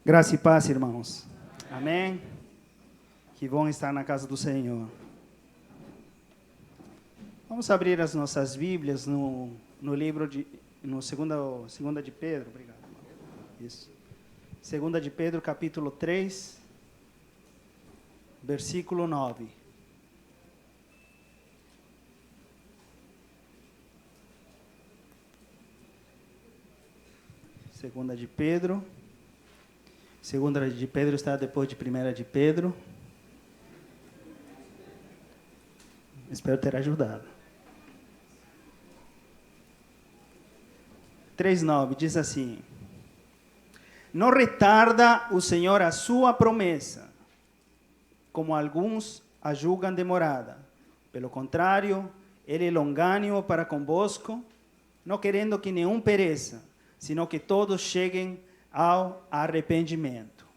Graça e paz, irmãos. Amém? Que bom estar na casa do Senhor. Vamos abrir as nossas Bíblias no livro de... segunda de Pedro. Obrigado, irmão. Isso. Segunda de Pedro, capítulo 3, versículo 9. Segunda de Pedro está depois de Primeira de Pedro. Espero ter ajudado. 3:9 diz assim: Não retarda o Senhor a sua promessa, como alguns a julgam demorada. Pelo contrário, Ele é longânimo para convosco, não querendo que nenhum pereça, sino que todos cheguem ao arrependimento.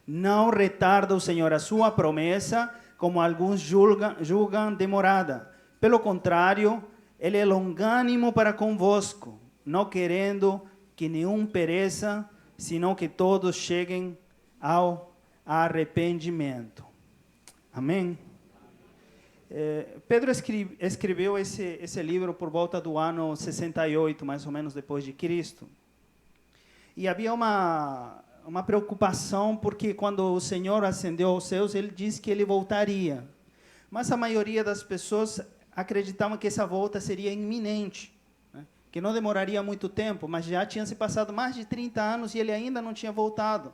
Não retarda o Senhor a sua promessa, como alguns julgam demorada. Pelo contrário, Ele é longânimo para convosco, não querendo que nenhum pereça, senão que todos cheguem ao arrependimento. Amém? Pedro escreveu esse livro por volta do ano 68, mais ou menos depois de Cristo. E havia uma preocupação, porque quando o Senhor ascendeu aos céus, Ele disse que Ele voltaria. Mas a maioria das pessoas acreditavam que essa volta seria iminente, né? Que não demoraria muito tempo, mas já tinha se passado mais de 30 anos e Ele ainda não tinha voltado.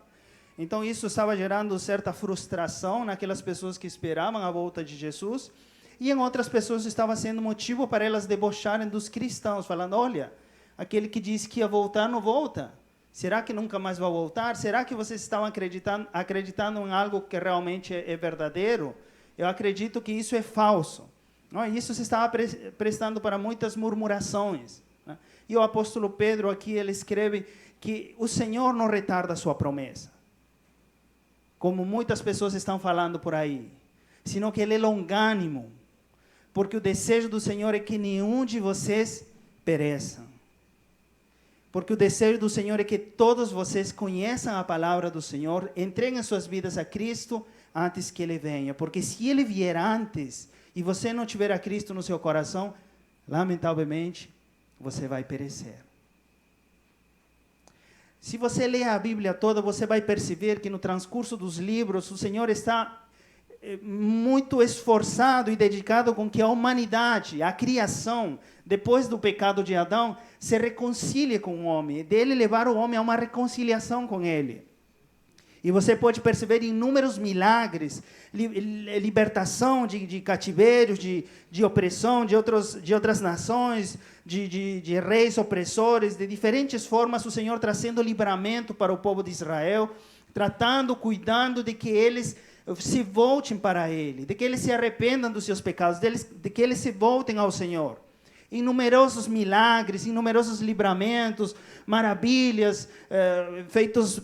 Então isso estava gerando certa frustração naquelas pessoas que esperavam a volta de Jesus, e em outras pessoas estava sendo motivo para elas debocharem dos cristãos, falando: olha, aquele que disse que ia voltar não volta. Será que nunca mais vai voltar? Será que vocês estão acreditando em algo que realmente é verdadeiro? Eu acredito que isso é falso. Não, isso se estava prestando para muitas murmurações, né? E o apóstolo Pedro aqui, ele escreve que o Senhor não retarda a sua promessa, como muitas pessoas estão falando por aí, sino que Ele é longânimo, porque o desejo do Senhor é que nenhum de vocês pereçam. Porque o desejo do Senhor é que todos vocês conheçam a palavra do Senhor, entreguem suas vidas a Cristo antes que Ele venha. Porque se Ele vier antes e você não tiver a Cristo no seu coração, lamentavelmente, você vai perecer. Se você ler a Bíblia toda, você vai perceber que no transcurso dos livros, o Senhor está muito esforçado e dedicado com que a humanidade, a criação, depois do pecado de Adão, se reconcilie com o homem, dele levar o homem a uma reconciliação com ele. E você pode perceber inúmeros milagres, libertação de cativeiros, de opressão de outras nações, de reis opressores, de diferentes formas, o Senhor trazendo livramento para o povo de Israel, tratando, cuidando de que eles se voltem para Ele, de que eles se arrependam dos seus pecados, de que eles se voltem ao Senhor. Numerosos milagres, numerosos livramentos, maravilhas, feitos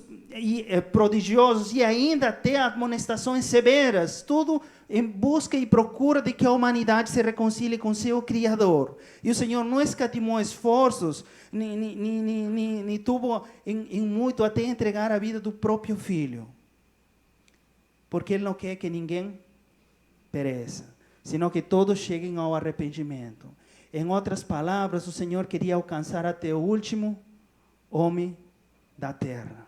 prodigiosos, e ainda até admoestações severas, tudo em busca e procura de que a humanidade se reconcilie com seu Criador. E o Senhor não escatimou esforços, nem tuvo em muito até entregar a vida do próprio Filho, porque Ele não quer que ninguém pereça, senão que todos cheguem ao arrependimento. Em outras palavras, o Senhor queria alcançar até o último homem da terra.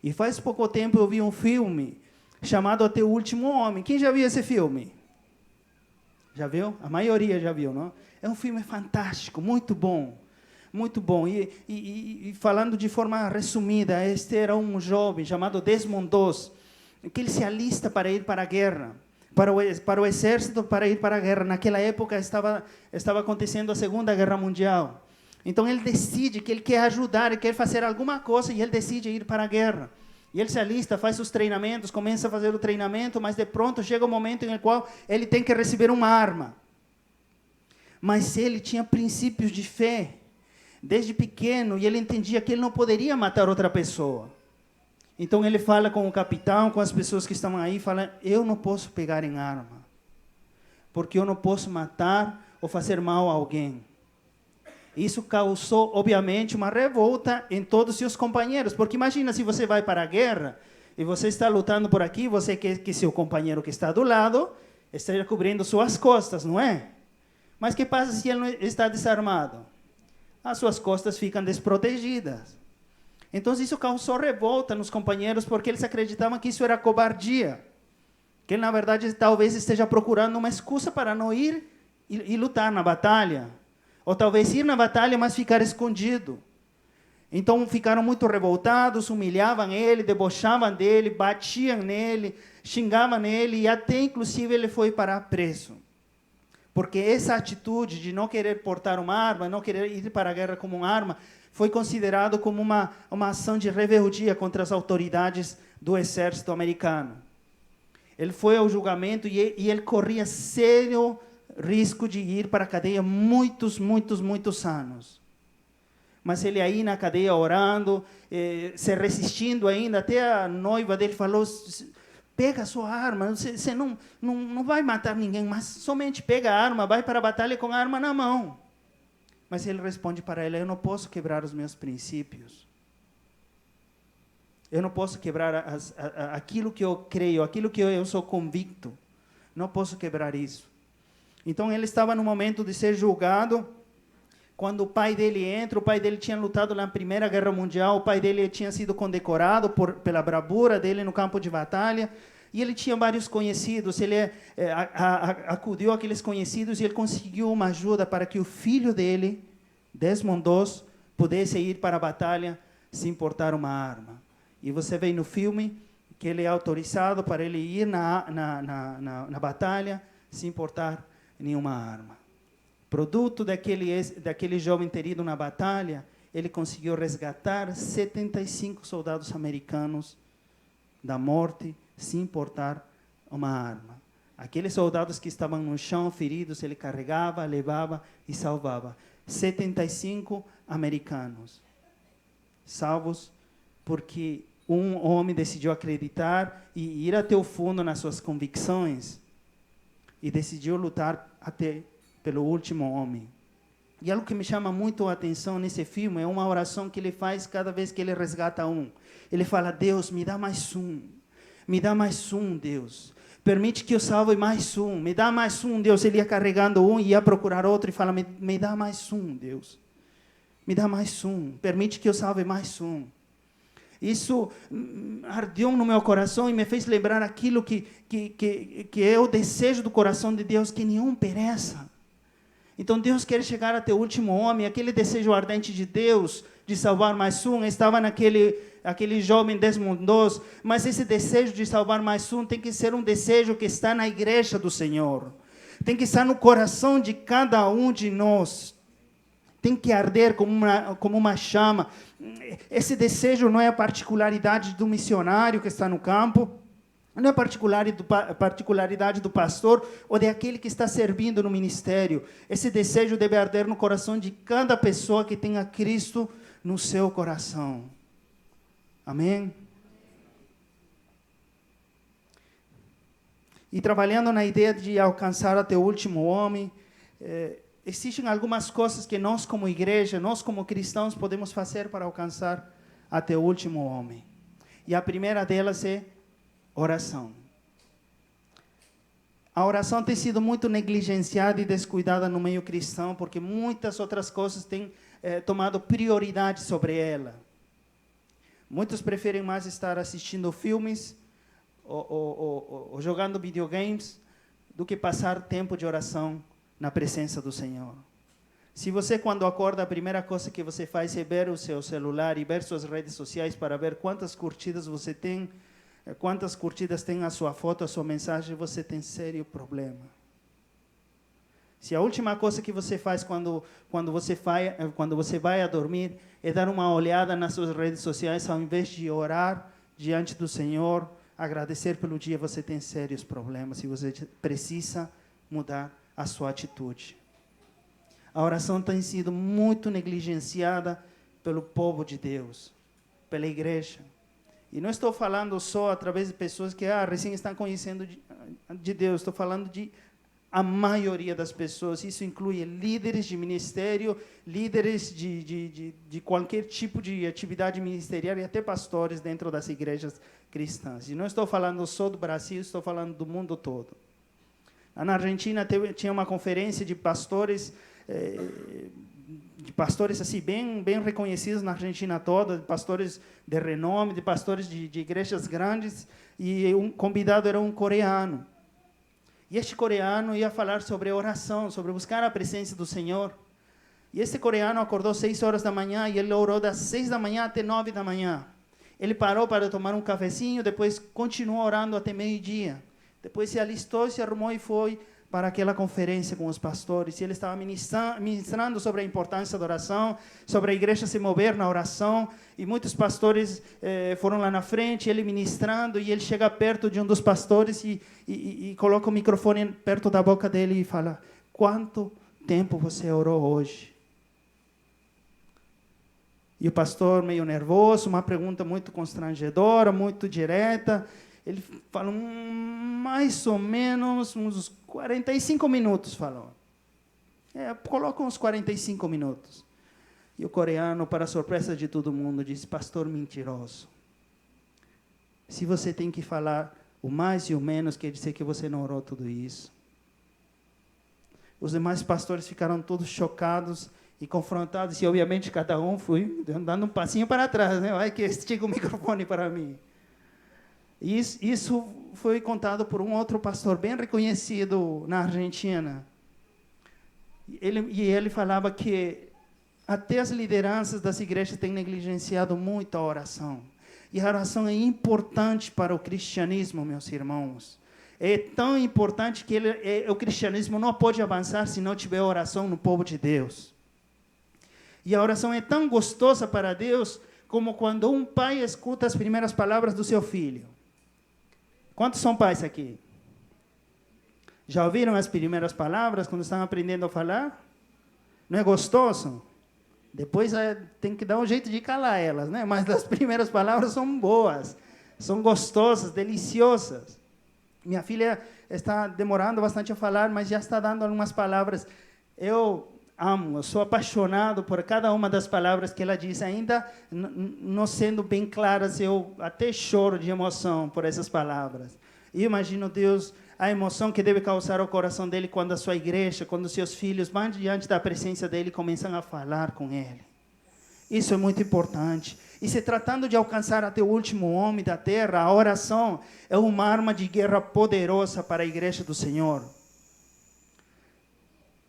E faz pouco tempo eu vi um filme chamado Até o Último Homem. Quem já viu esse filme? Já viu? A maioria já viu, não? É um filme fantástico, muito bom. Muito bom. E falando de forma resumida, este era um jovem chamado Desmond Doss, que ele se alista para ir para a guerra, para o exército, para ir para a guerra. Naquela época estava acontecendo a Segunda Guerra Mundial. Então ele decide que ele quer ajudar, ele quer fazer alguma coisa, e ele decide ir para a guerra. E ele se alista, faz os treinamentos, começa a fazer o treinamento, mas de pronto chega o momento em qual ele tem que receber uma arma. Mas ele tinha princípios de fé desde pequeno, e ele entendia que ele não poderia matar outra pessoa. Então ele fala com o capitão, com as pessoas que estavam aí, fala: eu não posso pegar em arma, porque eu não posso matar ou fazer mal a alguém. Isso causou, obviamente, uma revolta em todos os seus companheiros, porque imagina se você vai para a guerra e você está lutando por aqui, você quer que seu companheiro que está do lado esteja cobrindo suas costas, não é? Mas o que passa se ele não está desarmado? As suas costas ficam desprotegidas. Então isso causou revolta nos companheiros, porque eles acreditavam que isso era cobardia, que ele, na verdade, talvez esteja procurando uma excusa para não ir e lutar na batalha. Ou talvez ir na batalha, mas ficar escondido. Então ficaram muito revoltados, humilhavam ele, debochavam dele, batiam nele, xingavam nele, e até inclusive ele foi parar preso. Porque essa atitude de não querer portar uma arma, não querer ir para a guerra como uma arma, foi considerado como uma ação de rebeldia contra as autoridades do exército americano. Ele foi ao julgamento e ele corria sério risco de ir para a cadeia muitos anos. Mas ele aí na cadeia orando, se resistindo ainda, até a noiva dele falou, pega a sua arma, você não vai matar ninguém, mas somente pega a arma, vai para a batalha com a arma na mão. Mas ele responde para ela, eu não posso quebrar os meus princípios. Eu não posso quebrar aquilo que eu creio, aquilo que eu sou convicto. Não posso quebrar isso. Então ele estava no momento de ser julgado, quando o pai dele entra. O pai dele tinha lutado na Primeira Guerra Mundial, o pai dele tinha sido condecorado pela bravura dele no campo de batalha, e ele tinha vários conhecidos. Ele acudiu àqueles conhecidos e ele conseguiu uma ajuda para que o filho dele, Desmond Doss, pudesse ir para a batalha sem portar uma arma. E você vê no filme que ele é autorizado para ele ir na batalha sem portar nenhuma arma. Produto daquele jovem ter ido na batalha, ele conseguiu resgatar 75 soldados americanos da morte sem portar uma arma. Aqueles soldados que estavam no chão, feridos, ele carregava, levava e salvava. 75 americanos salvos porque um homem decidiu acreditar e ir até o fundo nas suas convicções e decidiu lutar até pelo último homem. E algo que me chama muito a atenção nesse filme é uma oração que ele faz cada vez que ele resgata um. Ele fala, Deus, me dá mais um. Me dá mais um, Deus. Permite que eu salve mais um. Me dá mais um, Deus. Ele ia carregando um e ia procurar outro e fala, me dá mais um, Deus. Me dá mais um. Permite que eu salve mais um. Isso ardeu no meu coração e me fez lembrar aquilo que é o desejo do coração de Deus, que nenhum pereça. Então Deus quer chegar até o último homem. Aquele desejo ardente de Deus de salvar mais um estava aquele jovem Desmond Doss, mas esse desejo de salvar mais um tem que ser um desejo que está na igreja do Senhor. Tem que estar no coração de cada um de nós. Tem que arder como uma chama. Esse desejo não é a particularidade do missionário que está no campo, não é a particularidade do pastor ou daquele que está servindo no ministério. Esse desejo deve arder no coração de cada pessoa que tenha Cristo no seu coração. Amém? E trabalhando na ideia de alcançar até o último homem, existem algumas coisas que nós como igreja, nós como cristãos podemos fazer para alcançar até o último homem. E a primeira delas é oração. A oração tem sido muito negligenciada e descuidada no meio cristão, porque muitas outras coisas têm tomado prioridade sobre ela. Muitos preferem mais estar assistindo filmes ou jogando videogames do que passar tempo de oração na presença do Senhor. Se você, quando acorda, a primeira coisa que você faz é ver o seu celular e ver suas redes sociais para ver quantas curtidas você tem, quantas curtidas tem a sua foto, a sua mensagem, você tem sério problema. Se a última coisa que você faz quando você vai a dormir é dar uma olhada nas suas redes sociais, ao invés de orar diante do Senhor, agradecer pelo dia, você tem sérios problemas e você precisa mudar a sua atitude. A oração tem sido muito negligenciada pelo povo de Deus, pela igreja. E não estou falando só através de pessoas que recém estão conhecendo de Deus, estou falando de a maioria das pessoas. Isso inclui líderes de ministério, líderes de qualquer tipo de atividade ministerial e até pastores dentro das igrejas cristãs. E não estou falando só do Brasil, estou falando do mundo todo. Na Argentina tinha uma conferência de pastores assim bem reconhecidos na Argentina toda, de pastores de renome, de pastores de igrejas grandes, e um convidado era um coreano. E este coreano ia falar sobre oração, sobre buscar a presença do Senhor. E este coreano acordou 6 horas da manhã e ele orou das 6 da manhã até 9 da manhã. Ele parou para tomar um cafezinho, depois continuou orando até meio-dia. Depois se alistou, se arrumou e foi para aquela conferência com os pastores. E ele estava ministrando sobre a importância da oração, sobre a igreja se mover na oração. E muitos pastores foram lá na frente, ele ministrando, e ele chega perto de um dos pastores e coloca o microfone perto da boca dele e fala: quanto tempo você orou hoje? E o pastor, meio nervoso, uma pergunta muito constrangedora, muito direta, ele falou, mais ou menos uns 45 minutos, falou. Coloca uns 45 minutos. E o coreano, para a surpresa de todo mundo, disse: pastor mentiroso. Se você tem que falar o mais e o menos, quer dizer que você não orou tudo isso. Os demais pastores ficaram todos chocados e confrontados, e obviamente cada um foi dando um passinho para trás, né? Vai que estica o microfone para mim. Isso foi contado por um outro pastor bem reconhecido na Argentina. Ele falava que até as lideranças das igrejas têm negligenciado muito a oração. E a oração é importante para o cristianismo, meus irmãos. É tão importante que o cristianismo não pode avançar se não tiver oração no povo de Deus. E a oração é tão gostosa para Deus como quando um pai escuta as primeiras palavras do seu filho. Quantos são pais aqui? Já ouviram as primeiras palavras quando estão aprendendo a falar? Não é gostoso? Depois tem que dar um jeito de calar elas, né? Mas as primeiras palavras são boas, são gostosas, deliciosas. Minha filha está demorando bastante a falar, mas já está dando algumas palavras. Eu sou apaixonado por cada uma das palavras que ela diz, ainda não sendo bem claras, eu até choro de emoção por essas palavras. E imagino Deus, a emoção que deve causar o coração dele quando a sua igreja, quando seus filhos vão diante da presença dele e começam a falar com ele. Isso é muito importante. E se tratando de alcançar até o último homem da terra, a oração é uma arma de guerra poderosa para a igreja do Senhor.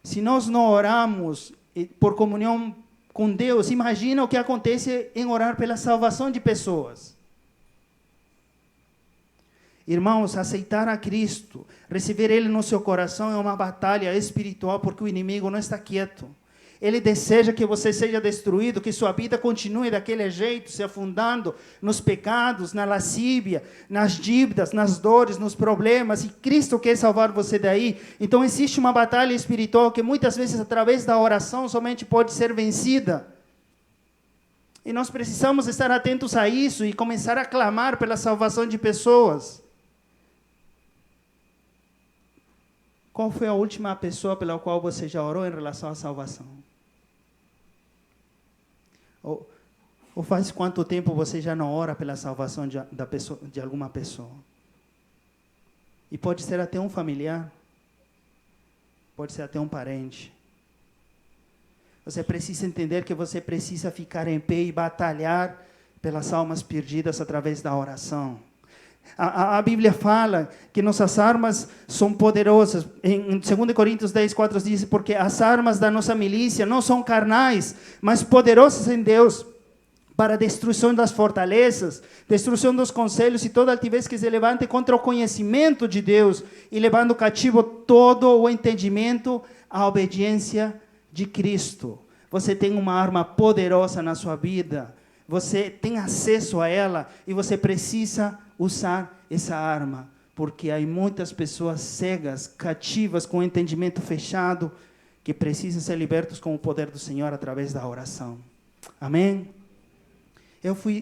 Se nós não oramos por comunhão com Deus, imagina o que acontece em orar pela salvação de pessoas. Irmãos, aceitar a Cristo, receber Ele no seu coração é uma batalha espiritual, porque o inimigo não está quieto. Ele deseja que você seja destruído, que sua vida continue daquele jeito, se afundando nos pecados, na lascívia, nas dívidas, nas dores, nos problemas, e Cristo quer salvar você daí. Então existe uma batalha espiritual que muitas vezes através da oração somente pode ser vencida. E nós precisamos estar atentos a isso e começar a clamar pela salvação de pessoas. Qual foi a última pessoa pela qual você já orou em relação à salvação? Ou faz quanto tempo você já não ora pela salvação de alguma pessoa? E pode ser até um familiar, pode ser até um parente. Você precisa entender que você precisa ficar em pé e batalhar pelas almas perdidas através da oração. A Bíblia fala que nossas armas são poderosas. Em 2 Coríntios 10:4 diz: porque as armas da nossa milícia não são carnais, mas poderosas em Deus, para a destruição das fortalezas, destruição dos conselhos e toda altivez que se levante contra o conhecimento de Deus, e levando cativo todo o entendimento à obediência de Cristo. Você tem uma arma poderosa na sua vida, você tem acesso a ela, e você precisa usar essa arma, porque há muitas pessoas cegas, cativas, com o entendimento fechado, que precisam ser libertos com o poder do Senhor através da oração. Amém?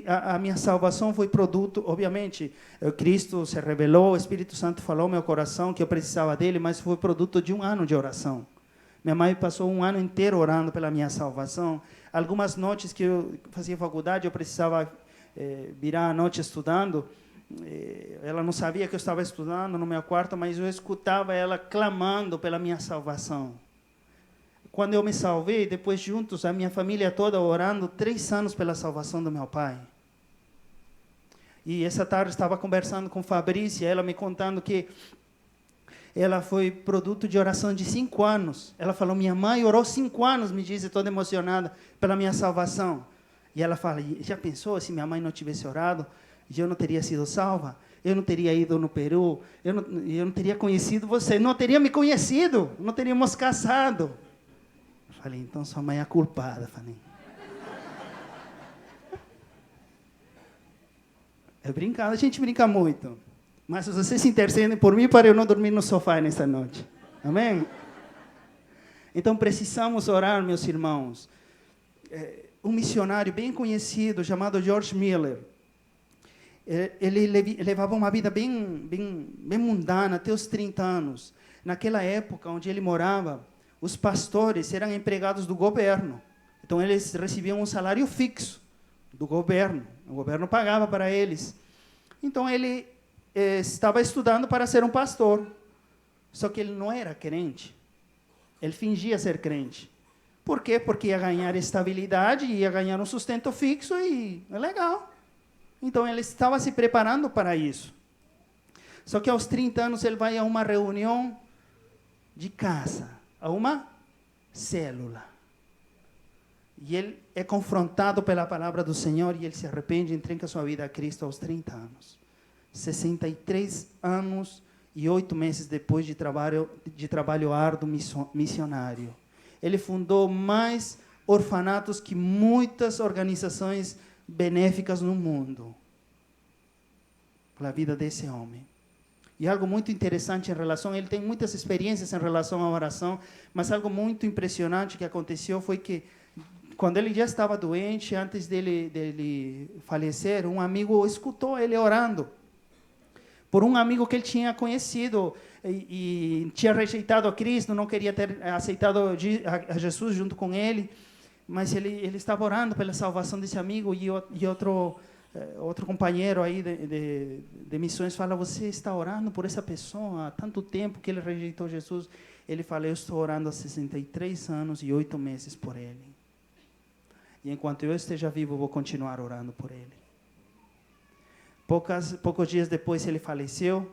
A minha salvação foi produto, obviamente, Cristo se revelou, o Espírito Santo falou no meu coração que eu precisava dele, mas foi produto de um ano de oração. Minha mãe passou um ano inteiro orando pela minha salvação. Algumas noites que eu fazia faculdade, eu precisava virar a noite estudando. Ela não sabia que eu estava estudando no meu quarto, mas eu escutava ela clamando pela minha salvação. Quando eu me salvei, depois juntos, a minha família toda orando 3 anos pela salvação do meu pai. E essa tarde estava conversando com Fabrícia, ela me contando que ela foi produto de oração de 5 anos. Ela falou, minha mãe orou 5 anos, me disse, toda emocionada, pela minha salvação. E ela fala, já pensou se minha mãe não tivesse orado, eu não teria sido salva? Eu não teria ido no Peru, eu não teria conhecido você, não teria me conhecido, não teríamos casado. Falei, então sua mãe é a culpada. Falei. É brincado, a gente brinca muito. Mas se vocês se intercedem por mim, para eu não dormir no sofá nesta noite. Amém? Então precisamos orar, meus irmãos. Um missionário bem conhecido, chamado George Miller, ele levava uma vida bem mundana, até os 30 anos. Naquela época onde ele morava, os pastores eram empregados do governo. Então, eles recebiam um salário fixo do governo. O governo pagava para eles. Então, ele estava estudando para ser um pastor. Só que ele não era crente. Ele fingia ser crente. Por quê? Porque ia ganhar estabilidade, ia ganhar um sustento fixo e é legal. Então, ele estava se preparando para isso. Só que aos 30 anos, ele vai a uma reunião de casa, a uma célula. E ele é confrontado pela palavra do Senhor e ele se arrepende e entrega sua vida a Cristo aos 30 anos. 63 anos e 8 meses depois de trabalho árduo missionário. Ele fundou mais orfanatos que muitas organizações benéficas no mundo. Pela vida desse homem. E algo muito interessante em relação, ele tem muitas experiências em relação à oração, mas algo muito impressionante que aconteceu foi que, quando ele já estava doente, antes dele falecer, um amigo escutou ele orando. Por um amigo que ele tinha conhecido e tinha rejeitado a Cristo, não queria ter aceitado a Jesus junto com ele, mas ele estava orando pela salvação desse amigo e outro companheiro aí de missões fala, você está orando por essa pessoa há tanto tempo que ele rejeitou Jesus. Ele fala, eu estou orando há 63 anos e 8 meses por ele. E enquanto eu esteja vivo, eu vou continuar orando por ele. Poucos dias depois ele faleceu.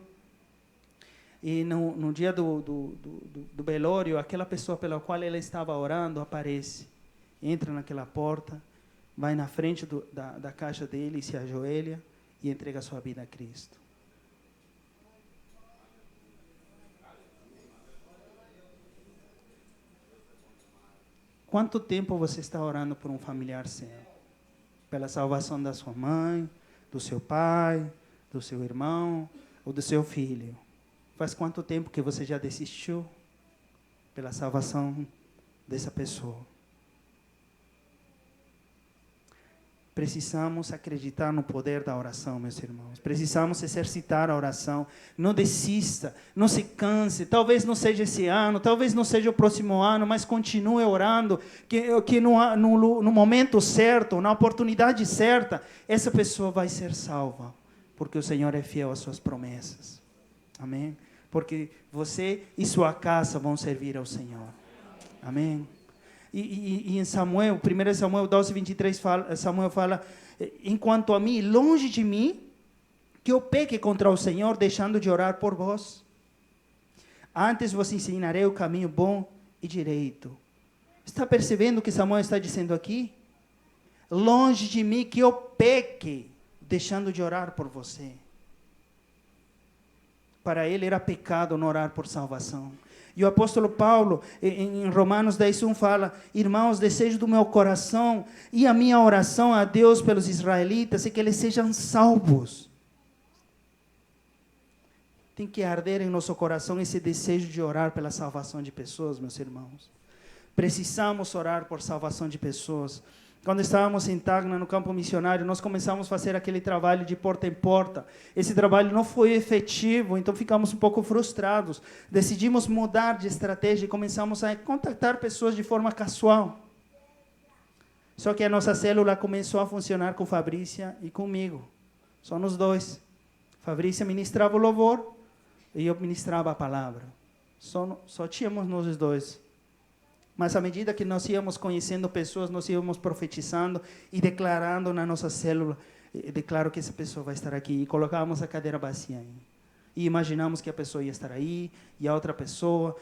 E no dia do velório, aquela pessoa pela qual ele estava orando aparece. Entra naquela porta, vai na frente da caixa dele, se ajoelha e entrega sua vida a Cristo. Quanto tempo você está orando por um familiar seu? Pela salvação da sua mãe, do seu pai, do seu irmão ou do seu filho? Faz quanto tempo que você já desistiu pela salvação dessa pessoa? Precisamos acreditar no poder da oração, meus irmãos. Precisamos exercitar a oração. Não desista, não se canse. Talvez não seja esse ano, talvez não seja o próximo ano, mas continue orando, que no momento certo, na oportunidade certa, essa pessoa vai ser salva, porque o Senhor é fiel às suas promessas. Amém? Porque você e sua casa vão servir ao Senhor. Amém? E em Samuel, 1 Samuel 12, 23, Samuel fala, enquanto a mim, longe de mim, que eu peque contra o Senhor, deixando de orar por vós. Antes vos ensinarei o caminho bom e direito. Está percebendo o que Samuel está dizendo aqui? Longe de mim que eu peque, deixando de orar por você. Para ele era pecado não orar por salvação. E o apóstolo Paulo, em Romanos 10:1, fala, irmãos, desejo do meu coração e a minha oração a Deus pelos israelitas é que eles sejam salvos. Tem que arder em nosso coração esse desejo de orar pela salvação de pessoas, meus irmãos. Precisamos orar por salvação de pessoas. Quando estávamos em Tacna, no campo missionário, nós começamos a fazer aquele trabalho de porta em porta. Esse trabalho não foi efetivo, então ficamos um pouco frustrados. Decidimos mudar de estratégia e começamos a contactar pessoas de forma casual. Só que a nossa célula começou a funcionar com Fabrícia e comigo. Só nós dois. Fabrícia ministrava o louvor e eu ministrava a palavra. Só tínhamos nós dois. Mas à medida que nós íamos conhecendo pessoas, nós íamos profetizando e declarando na nossa célula, declaro que essa pessoa vai estar aqui. E colocávamos a cadeira vazia aí. E imaginamos que a pessoa ia estar aí, e a outra pessoa,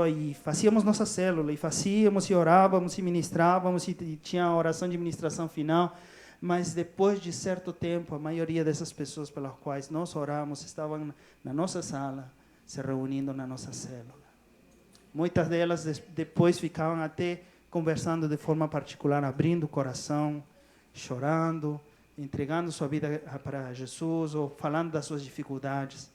e fazíamos nossa célula, e fazíamos, e orávamos, e ministrávamos, e tinha a oração de ministração final. Mas depois de certo tempo, a maioria dessas pessoas pelas quais nós oramos estavam na nossa sala, se reunindo na nossa célula. Muitas delas depois ficavam até conversando de forma particular, abrindo o coração, chorando, entregando sua vida para Jesus ou falando das suas dificuldades.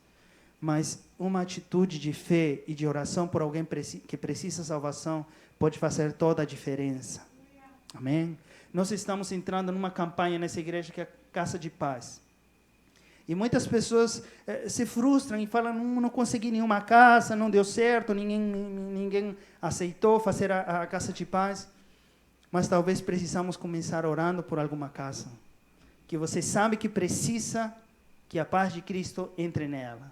Mas uma atitude de fé e de oração por alguém que precisa de salvação pode fazer toda a diferença. Amém? Nós estamos entrando numa campanha nessa igreja que é a Casa de Paz. E muitas pessoas se frustram e falam, não consegui nenhuma casa, não deu certo, ninguém aceitou fazer a Casa de Paz. Mas talvez precisamos começar orando por alguma casa, que você sabe que precisa que a paz de Cristo entre nela.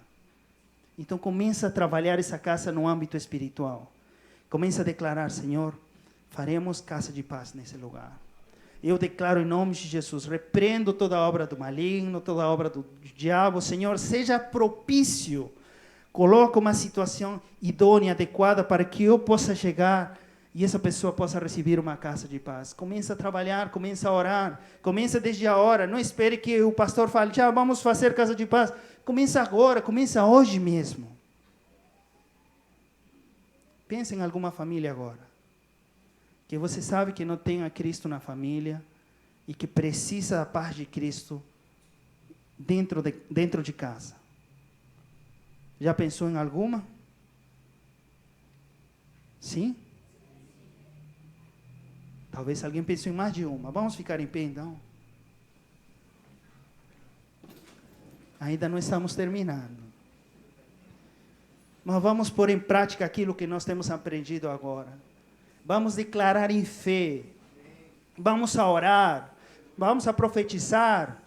Então começa a trabalhar essa casa no âmbito espiritual. Começa a declarar, Senhor, faremos casa de paz nesse lugar. Eu declaro em nome de Jesus, repreendo toda obra do maligno, toda obra do diabo. Senhor, seja propício. Coloca uma situação idônea, adequada, para que eu possa chegar e essa pessoa possa receber uma casa de paz. Começa a trabalhar, começa a orar. Começa desde a hora. Não espere que o pastor fale, já vamos fazer casa de paz. Começa agora, começa hoje mesmo. Pense em alguma família agora, que você sabe que não tem a Cristo na família e que precisa da paz de Cristo dentro de casa. Já pensou em alguma? Sim? Talvez alguém pense em mais de uma. Vamos ficar em pé então? Ainda não estamos terminando. Mas vamos pôr em prática aquilo que nós temos aprendido agora. Vamos declarar em fé, vamos a orar, vamos a profetizar,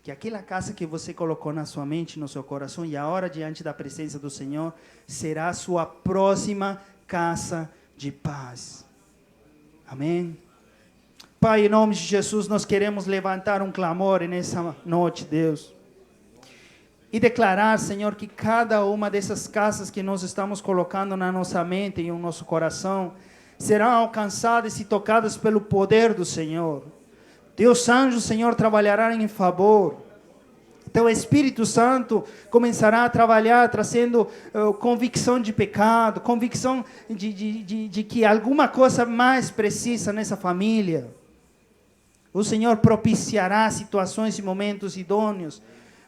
que aquela casa que você colocou na sua mente, no seu coração, e a hora diante da presença do Senhor, será a sua próxima casa de paz. Amém? Pai, em nome de Jesus, nós queremos levantar um clamor nessa noite, Deus. E declarar, Senhor, que cada uma dessas casas que nós estamos colocando na nossa mente e no nosso coração, serão alcançadas e tocadas pelo poder do Senhor. Deus anjo, Senhor, trabalhará em favor. Teu Espírito Santo começará a trabalhar, trazendo convicção de pecado, convicção de que alguma coisa mais precisa nessa família. O Senhor propiciará situações e momentos idôneos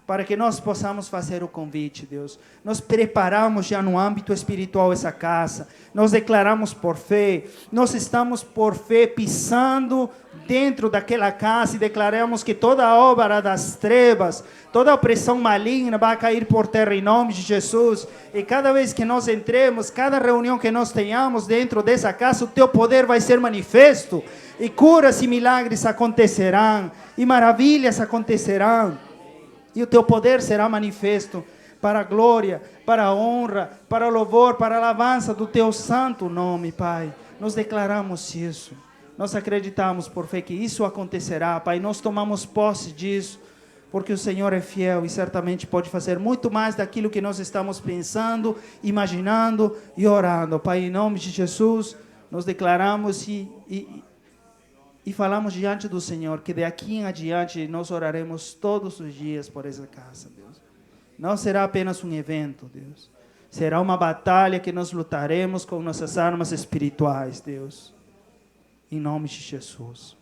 para que nós possamos fazer o convite, Deus. Nós preparamos já no âmbito espiritual essa casa. Nós declaramos por fé. Nós estamos por fé pisando dentro daquela casa e declaramos que toda obra das trevas, toda opressão maligna vai cair por terra em nome de Jesus. E cada vez que nós entremos, cada reunião que nós tenhamos dentro dessa casa, o teu poder vai ser manifesto. E curas e milagres acontecerão. E maravilhas acontecerão. E o teu poder será manifesto para a glória, para a honra, para o louvor, para a alabança do teu santo nome, Pai. Nós declaramos isso. Nós acreditamos por fé que isso acontecerá, Pai. Nós tomamos posse disso, porque o Senhor é fiel e certamente pode fazer muito mais daquilo que nós estamos pensando, imaginando e orando. Pai, em nome de Jesus, nós declaramos e falamos diante do Senhor que de aqui em adiante nós oraremos todos os dias por essa casa, Deus. Não será apenas um evento, Deus. Será uma batalha que nós lutaremos com nossas armas espirituais, Deus. Em nome de Jesus.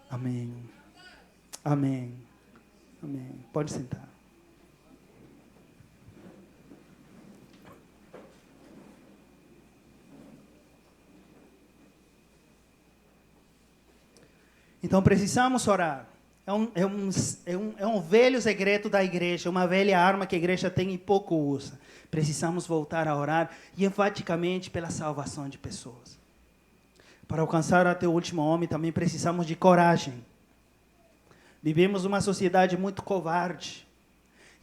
Amém. Amém. Amém. Pode sentar. Então precisamos orar. É um velho segredo da igreja, uma velha arma que a igreja tem e pouco usa. Precisamos voltar a orar e enfaticamente pela salvação de pessoas. Para alcançar até o último homem também precisamos de coragem. Vivemos uma sociedade muito covarde.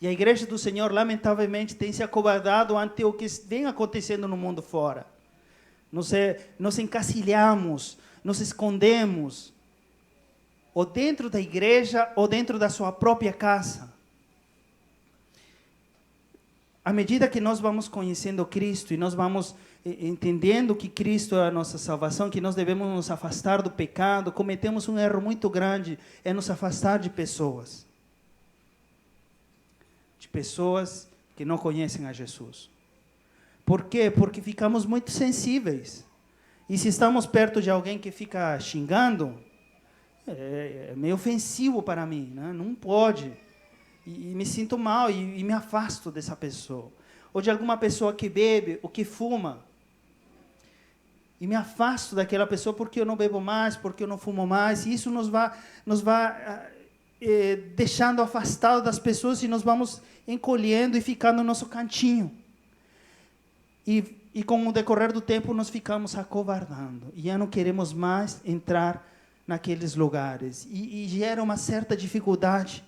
E a igreja do Senhor, lamentavelmente, tem se acovardado ante o que vem acontecendo no mundo fora. Nos encacilhamos, nos escondemos, ou dentro da igreja, ou dentro da sua própria casa. À medida que nós vamos conhecendo Cristo e nós vamos entendendo que Cristo é a nossa salvação, que nós devemos nos afastar do pecado, cometemos um erro muito grande, é nos afastar de pessoas. De pessoas que não conhecem a Jesus. Por quê? Porque ficamos muito sensíveis. E se estamos perto de alguém que fica xingando, é meio ofensivo para mim, né? Não pode. E me sinto mal e me afasto dessa pessoa. Ou de alguma pessoa que bebe ou que fuma. E me afasto daquela pessoa porque eu não bebo mais, porque eu não fumo mais. E isso nos vai deixando afastado das pessoas e nós vamos encolhendo e ficando no nosso cantinho. E com o decorrer do tempo nós ficamos acovardando. E já não queremos mais entrar naqueles lugares. E gera uma certa dificuldade.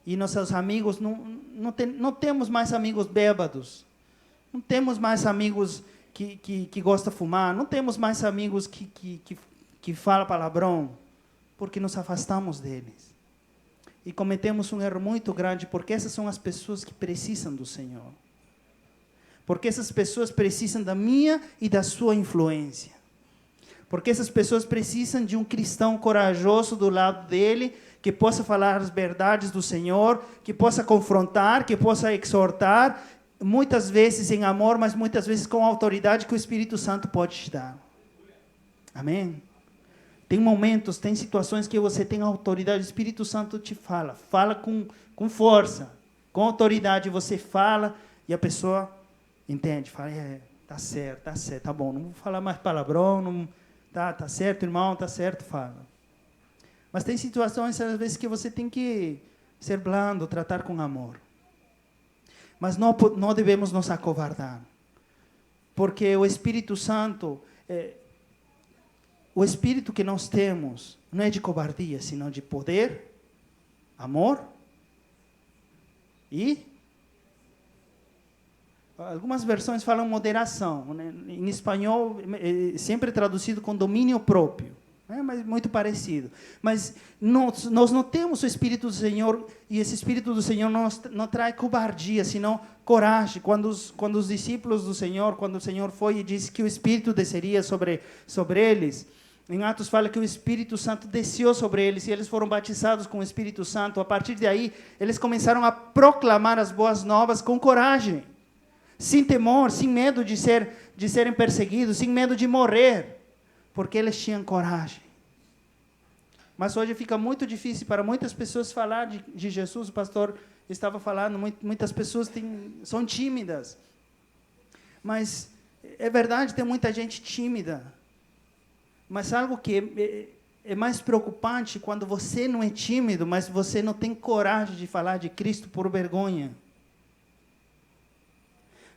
E nossos amigos, não temos mais amigos bêbados. Não temos mais amigos que gostam de fumar. Não temos mais amigos que falam palavrão. Porque nos afastamos deles. E cometemos um erro muito grande, porque essas são as pessoas que precisam do Senhor. Porque essas pessoas precisam da minha e da sua influência. Porque essas pessoas precisam de um cristão corajoso do lado dele, que possa falar as verdades do Senhor, que possa confrontar, que possa exortar, muitas vezes em amor, mas muitas vezes com a autoridade que o Espírito Santo pode te dar. Amém? Tem momentos, tem situações que você tem autoridade, o Espírito Santo te fala com força, com autoridade, você fala e a pessoa entende, fala, tá certo, tá bom, não vou falar mais palavrão, não, tá certo, irmão, tá certo, fala. Mas tem situações, às vezes, que você tem que ser blando, tratar com amor. Mas não devemos nos acovardar, porque o Espírito Santo, o Espírito que nós temos, não é de covardia, senão de poder, amor e... Algumas versões falam moderação, né? Em espanhol, sempre traduzido com domínio próprio, né? Mas muito parecido. Mas nós não temos o Espírito do Senhor, e esse Espírito do Senhor não traz covardia, senão coragem. Quando os discípulos do Senhor, quando o Senhor foi e disse que o Espírito desceria sobre eles, em Atos fala que o Espírito Santo desceu sobre eles, e eles foram batizados com o Espírito Santo. A partir daí, eles começaram a proclamar as boas novas com coragem. Sem temor, sem medo de serem perseguidos, sem medo de morrer, porque eles tinham coragem. Mas hoje fica muito difícil para muitas pessoas falar de Jesus. O pastor estava falando, muitas pessoas são tímidas. Mas é verdade, tem muita gente tímida. Mas algo que é mais preocupante quando você não é tímido, mas você não tem coragem de falar de Cristo por vergonha.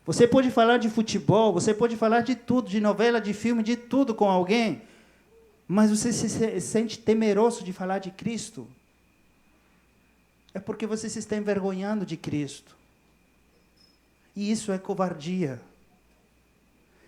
Você pode falar de futebol, você pode falar de tudo, de novela, de filme, de tudo com alguém, mas você se sente temeroso de falar de Cristo. É porque você se está envergonhando de Cristo. E isso é covardia.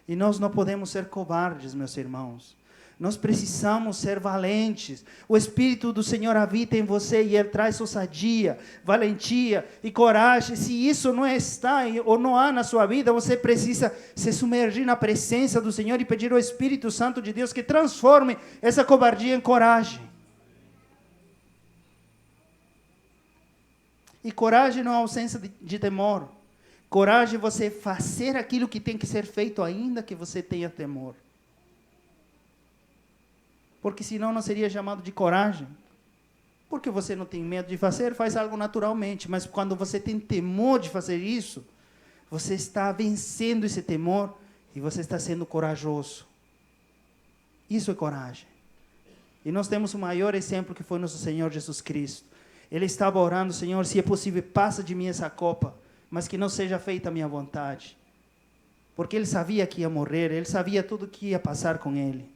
E nós não podemos ser covardes, meus irmãos. Nós precisamos ser valentes. O Espírito do Senhor habita em você e Ele traz ousadia, valentia e coragem. Se isso não está ou não há na sua vida, você precisa se sumergir na presença do Senhor e pedir ao Espírito Santo de Deus que transforme essa covardia em coragem. E coragem não é ausência de temor. Coragem é você fazer aquilo que tem que ser feito ainda que você tenha temor. Porque senão não seria chamado de coragem. Porque você não tem medo de fazer, faz algo naturalmente. Mas quando você tem temor de fazer isso, você está vencendo esse temor e você está sendo corajoso. Isso é coragem. E nós temos o maior exemplo que foi nosso Senhor Jesus Cristo. Ele estava orando, Senhor, se é possível, passa de mim essa copa, mas que não seja feita a minha vontade. Porque ele sabia que ia morrer, ele sabia tudo que ia passar com ele.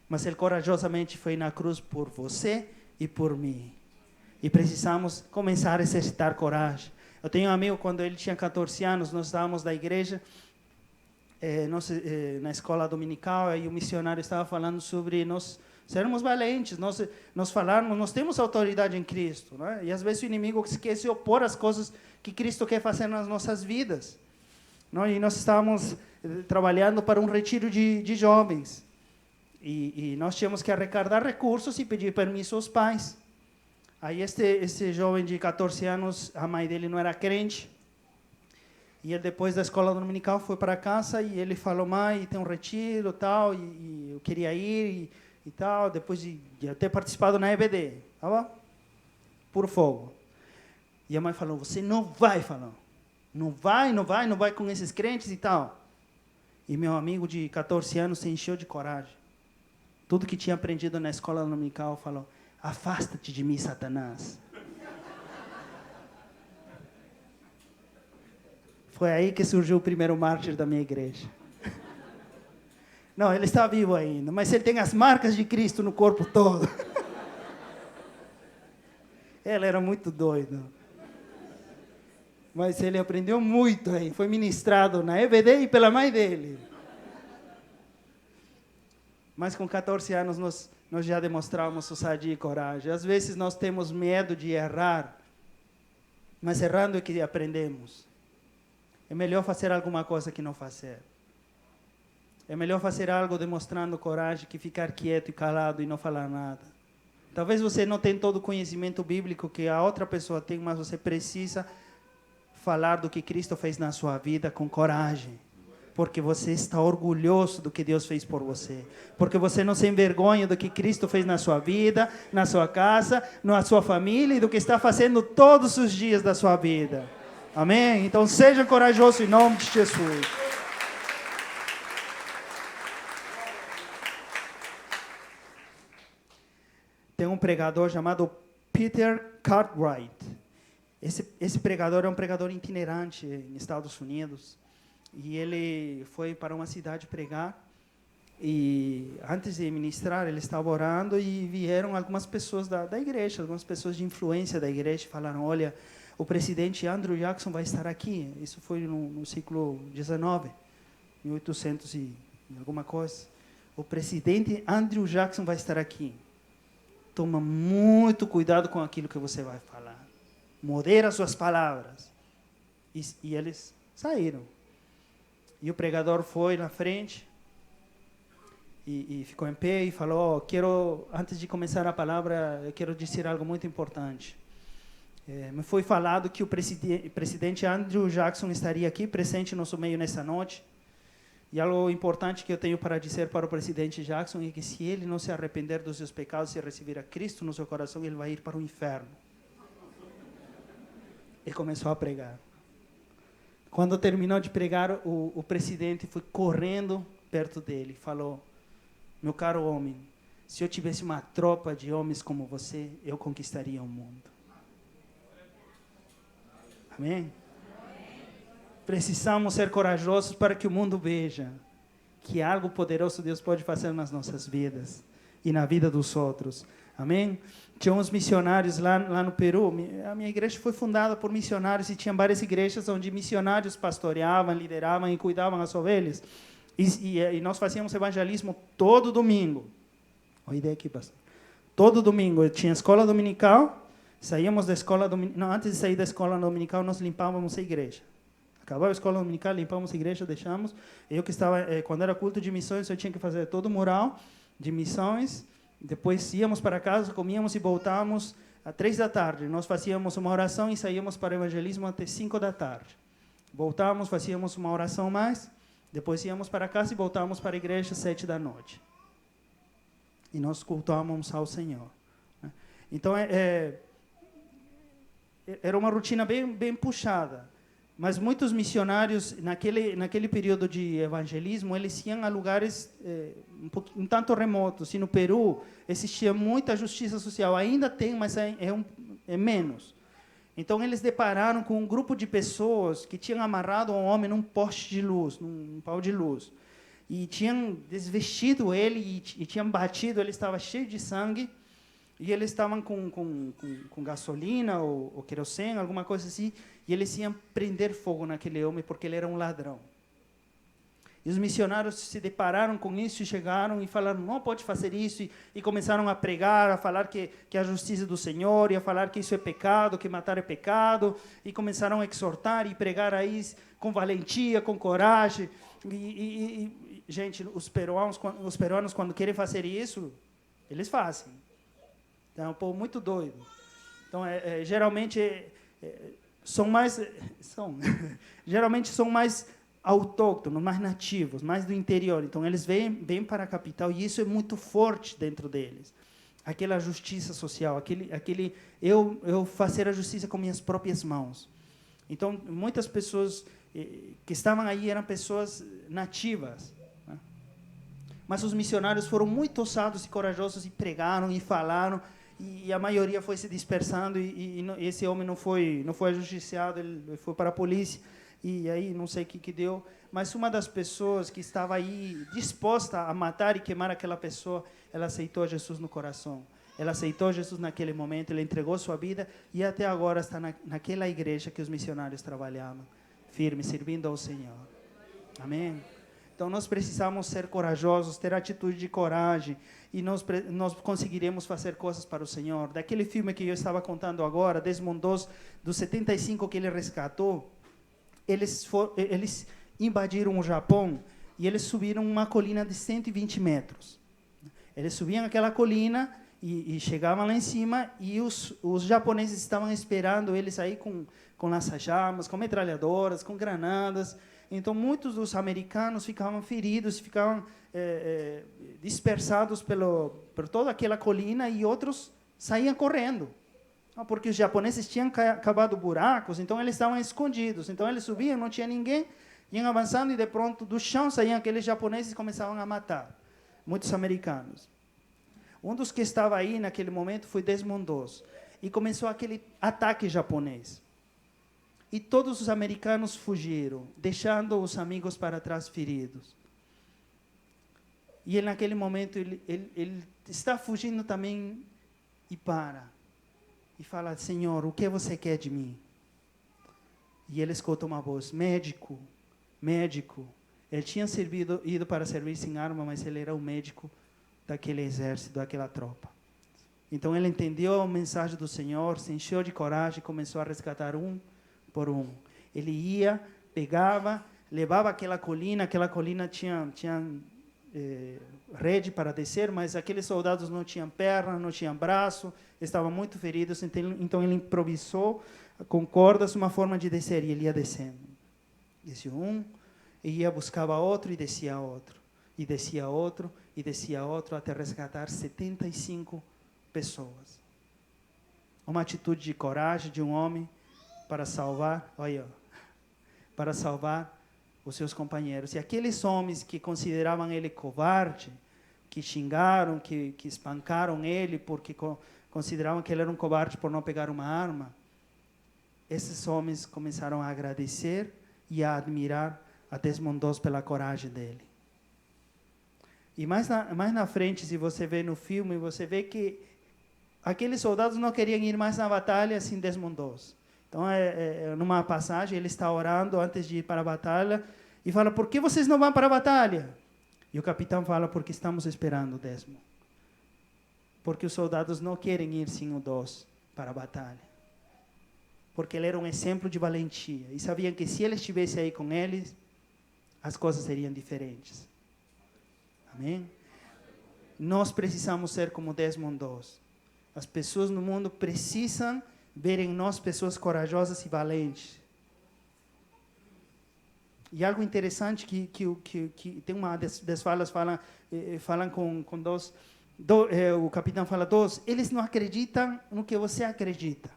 Mas ele corajosamente foi na cruz por você e por mim. E precisamos começar a exercitar coragem. Eu tenho um amigo, quando ele tinha 14 anos, nós estávamos da igreja, na escola dominical, e o missionário estava falando sobre nós sermos valentes, nós falarmos, nós temos autoridade em Cristo, né? E às vezes o inimigo quer se opor às coisas que Cristo quer fazer nas nossas vidas. Não? E nós estávamos trabalhando para um retiro de jovens. E nós tínhamos que arrecadar recursos e pedir permisso aos pais. Aí esse jovem de 14 anos, a mãe dele não era crente. E ele, depois da escola dominical, foi para casa e ele falou: mãe, tem um retiro tal, e eu queria ir e tal, depois de ter participado na EBD. Estava por fogo. E a mãe falou: você não vai, falou. Não vai com esses crentes e tal. E meu amigo de 14 anos se encheu de coragem. Tudo que tinha aprendido na escola dominical, falou: afasta-te de mim, Satanás. Foi aí que surgiu o primeiro mártir da minha igreja. Não, ele está vivo ainda, mas ele tem as marcas de Cristo no corpo todo. Ele era muito doido. Mas ele aprendeu muito aí, foi ministrado na EBD e pela mãe dele. Mas com 14 anos nós já demonstramos ousadia e coragem. Às vezes nós temos medo de errar, mas errando é que aprendemos. É melhor fazer alguma coisa que não fazer. É melhor fazer algo demonstrando coragem que ficar quieto e calado e não falar nada. Talvez você não tenha todo o conhecimento bíblico que a outra pessoa tem, mas você precisa falar do que Cristo fez na sua vida com coragem. Porque você está orgulhoso do que Deus fez por você. Porque você não se envergonha do que Cristo fez na sua vida, na sua casa, na sua família e do que está fazendo todos os dias da sua vida. Amém? Então seja corajoso em nome de Jesus. Tem um pregador chamado Peter Cartwright. Esse pregador é um pregador itinerante nos Estados Unidos. E ele foi para uma cidade pregar. E antes de ministrar, ele estava orando e vieram algumas pessoas da igreja, algumas pessoas de influência da igreja, e falaram: olha, o presidente Andrew Jackson vai estar aqui. Isso foi no século XIX, 1800 e alguma coisa. O presidente Andrew Jackson vai estar aqui. Toma muito cuidado com aquilo que você vai falar. Modera suas palavras. E eles saíram. E o pregador foi na frente e ficou em pé e falou: antes de começar a palavra, eu quero dizer algo muito importante. Me foi falado que o presidente Andrew Jackson estaria aqui presente no nosso meio nessa noite. E algo importante que eu tenho para dizer para o presidente Jackson é que se ele não se arrepender dos seus pecados e receber a Cristo no seu coração, ele vai ir para o inferno. Ele começou a pregar. Quando terminou de pregar, o presidente foi correndo perto dele e falou: meu caro homem, se eu tivesse uma tropa de homens como você, eu conquistaria o mundo. Amém? Precisamos ser corajosos para que o mundo veja que algo poderoso Deus pode fazer nas nossas vidas e na vida dos outros. Amém? Tinha uns missionários lá no Peru. A minha igreja foi fundada por missionários e tinha várias igrejas onde missionários pastoreavam, lideravam e cuidavam das ovelhas. E nós fazíamos evangelismo todo domingo. Olha a ideia aqui, pastor. Todo domingo. Eu tinha escola dominical, saíamos da escola dominical. Não, antes de sair da escola dominical, nós limpávamos a igreja. Acabava a escola dominical, limpamos a igreja, deixamos. Eu que estava, quando era culto de missões, eu tinha que fazer todo o mural de missões. Depois íamos para casa, comíamos e voltávamos às 3 da tarde. Nós fazíamos uma oração e saíamos para o evangelismo até 5 da tarde. Voltávamos, fazíamos uma oração mais. Depois íamos para casa e voltávamos para a igreja às 7 da noite. E nós cultuávamos ao Senhor. Então, era uma rotina bem puxada. Mas muitos missionários, naquele período de evangelismo, eles iam a lugares um tanto remotos. E no Peru existia muita justiça social. Ainda tem, mas é menos. Então, eles depararam com um grupo de pessoas que tinham amarrado um homem num poste de luz, num pau de luz. E tinham desvestido ele e tinham batido, ele estava cheio de sangue. E eles estavam com gasolina ou querosene, alguma coisa assim, e eles iam prender fogo naquele homem porque ele era um ladrão. E os missionários se depararam com isso e chegaram e falaram, não pode fazer isso, e começaram a pregar, a falar que a justiça do Senhor, e a falar que isso é pecado, que matar é pecado, e começaram a exortar e pregar aí com valentia, com coragem. Gente, os peruanos, quando querem fazer isso, eles fazem. É um povo muito doido. Então, geralmente, geralmente são mais autóctonos, mais nativos, mais do interior. Então, eles vêm para a capital e isso é muito forte dentro deles. Aquela justiça social, eu fazer a justiça com minhas próprias mãos. Então, muitas pessoas que estavam aí eram pessoas nativas. Né? Mas os missionários foram muito ousados e corajosos e pregaram e falaram. E a maioria foi se dispersando e esse homem não foi ajusticiado, ele foi para a polícia e aí não sei o que deu, mas uma das pessoas que estava aí disposta a matar e queimar aquela pessoa, ela aceitou Jesus no coração, ela aceitou Jesus naquele momento, ela entregou sua vida e até agora está naquela igreja que os missionários trabalhavam, firme, servindo ao Senhor. Amém? Então, nós precisamos ser corajosos, ter atitude de coragem, e nós conseguiremos fazer coisas para o Senhor. Daquele filme que eu estava contando agora, Desmond II, dos 75 que ele resgatou, eles invadiram o Japão e eles subiram uma colina de 120 metros. Eles subiam aquela colina e chegavam lá em cima e os japoneses estavam esperando eles aí com lança-chamas, com metralhadoras, com granadas. Então, muitos dos americanos ficavam feridos, ficavam dispersados por toda aquela colina e outros saíam correndo. Porque os japoneses tinham cavado buracos, então eles estavam escondidos. Então, eles subiam, não tinha ninguém, iam avançando e, de pronto, do chão saíam aqueles japoneses e começavam a matar muitos americanos. Um dos que estava aí naquele momento foi Desmond II. E começou aquele ataque japonês. E todos os americanos fugiram, deixando os amigos para trás feridos. E ele, naquele momento, ele está fugindo também e para. E fala, Senhor, o que você quer de mim? E ele escuta uma voz, médico, médico. Ele tinha ido para servir sem arma, mas ele era o médico daquele exército, daquela tropa. Então ele entendeu a mensagem do Senhor, se encheu de coragem e começou a resgatar um por um. Ele ia, pegava, levava aquela colina tinha rede para descer, mas aqueles soldados não tinham perna, não tinham braço, estavam muito feridos, então ele improvisou com cordas uma forma de descer, e ele ia descendo. Descia um, e ia, buscava outro, e descia outro, e descia outro, e descia outro, até resgatar 75 pessoas. Uma atitude de coragem de um homem para salvar, para salvar os seus companheiros. E aqueles homens que consideravam ele covarde, que xingaram, que espancaram ele porque consideravam que ele era um covarde por não pegar uma arma, esses homens começaram a agradecer e a admirar a Desmond II pela coragem dele. E mais na frente, se você vê no filme, você vê que aqueles soldados não queriam ir mais na batalha sem Desmond II. Então, numa passagem, ele está orando antes de ir para a batalha e fala, por que vocês não vão para a batalha? E o capitão fala, porque estamos esperando o Desmond. Porque os soldados não querem ir sem o II para a batalha. Porque ele era um exemplo de valentia. E sabiam que se ele estivesse aí com eles, as coisas seriam diferentes. Amém? Nós precisamos ser como Desmond II. As pessoas no mundo precisam ver em nós pessoas corajosas e valentes. E algo interessante que tem uma das falas, falam com dois, o capitão fala, eles não acreditam no que você acredita,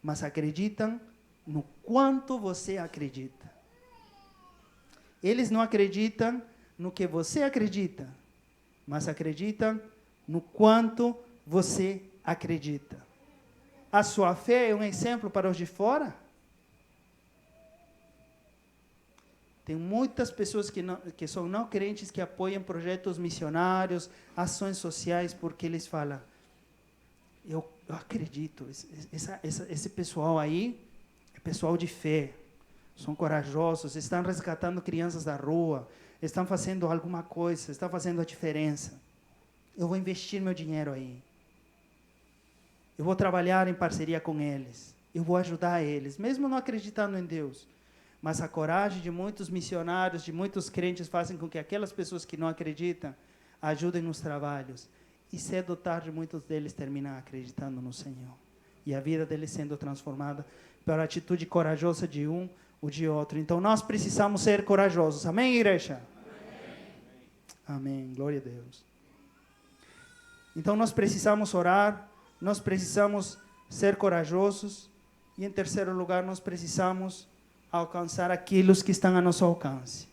mas acreditam no quanto você acredita. Eles não acreditam no que você acredita, mas acreditam no quanto você acredita. A sua fé é um exemplo para os de fora? Tem muitas pessoas que são não crentes que apoiam projetos missionários, ações sociais, porque eles falam, eu acredito, esse pessoal aí é pessoal de fé, são corajosos, estão resgatando crianças da rua, estão fazendo alguma coisa, estão fazendo a diferença. Eu vou investir meu dinheiro aí. Eu vou trabalhar em parceria com eles. Eu vou ajudar eles, mesmo não acreditando em Deus. Mas a coragem de muitos missionários, de muitos crentes, fazem com que aquelas pessoas que não acreditam ajudem nos trabalhos. E cedo ou tarde, muitos deles terminam acreditando no Senhor. E a vida deles sendo transformada pela atitude corajosa de um ou de outro. Então, nós precisamos ser corajosos. Amém, igreja? Amém. Amém. Glória a Deus. Então, nós precisamos orar, nós precisamos ser corajosos. E, em terceiro lugar, nós precisamos alcançar aqueles que estão a nosso alcance.